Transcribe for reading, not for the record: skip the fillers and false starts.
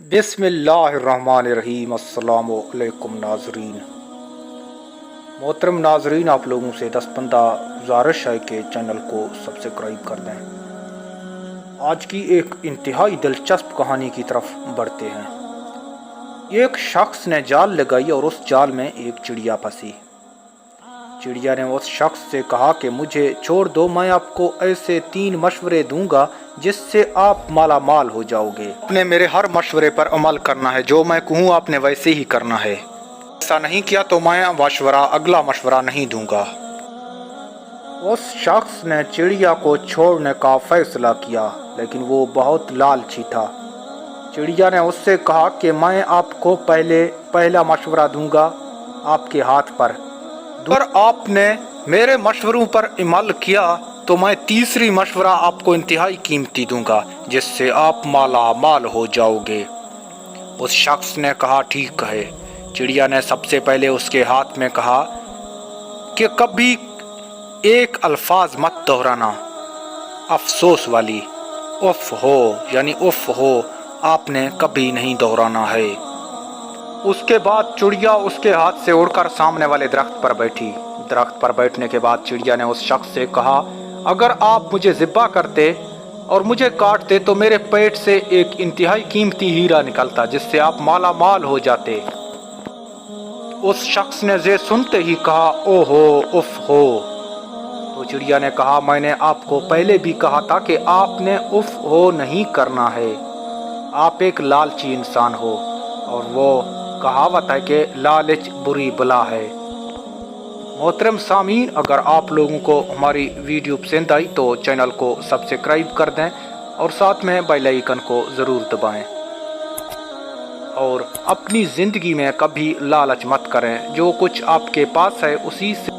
बिस्मिल्लाहिर्रहमानिर्रहीम। अस्सलामु अलैकुम नाजरीन। मोहतरम नाजरीन, आप लोगों से 10-15 गुजारिश है कि चैनल को सब्सक्राइब कर दें। आज की एक इंतहाई दिलचस्प कहानी की तरफ बढ़ते हैं। एक शख्स ने जाल लगाई और उस जाल में एक चिड़िया फंसी। चिड़िया ने उस शख्स से कहा कि मुझे छोड़ दो, मैं आपको ऐसे 3 मशवरे दूंगा जिससे आप माला माल हो जाओगे। आपने मेरे हर मशवरे पर अमल करना है, जो मैं कहूँ आपने वैसे ही करना है। ऐसा नहीं किया तो मैं अगला मशवरा नहीं दूंगा। उस शख्स ने चिड़िया को छोड़ने का फैसला किया, लेकिन वो बहुत लालची था। चिड़िया ने उससे कहा कि मैं आपको पहला मशवरा दूंगा आपके हाथ पर। अगर आपने मेरे मशवरों पर अमल किया तो मैं तीसरी मशवरा आपको इंतहाई कीमती दूंगा जिससे आप माला माल हो जाओगे। उस शख्स ने कहा ठीक है। चिड़िया ने सबसे पहले उसके हाथ में कहा कि कभी एक अल्फाज मत दोहराना, अफसोस वाली। उफ हो, यानी उफ हो, आपने कभी नहीं दोहराना है। उसके बाद चिड़िया उसके हाथ से उड़कर सामने वाले दरख्त पर बैठी। दरख्त पर बैठने के बाद चिड़िया ने उस शख्स से कहा, अगर आप मुझे ज़िब्बा करते और मुझे काटते तो मेरे पेट से एक इंतहाई कीमती हीरा निकलता जिससे आप माला माल हो जाते। उस शख्स ने ये सुनते ही कहा, ओहो, उफ हो। तो चिड़िया ने कहा, मैंने आपको पहले भी कहा था कि आपने उफ हो नहीं करना है। आप एक लालची इंसान हो और वो कहावत है कि लालच बुरी बला है। मोहतरम सामीन, अगर आप लोगों को हमारी वीडियो पसंद आई तो चैनल को सब्सक्राइब कर दें और साथ में बेल आइकन को ज़रूर दबाएं। और अपनी ज़िंदगी में कभी लालच मत करें। जो कुछ आपके पास है उसी से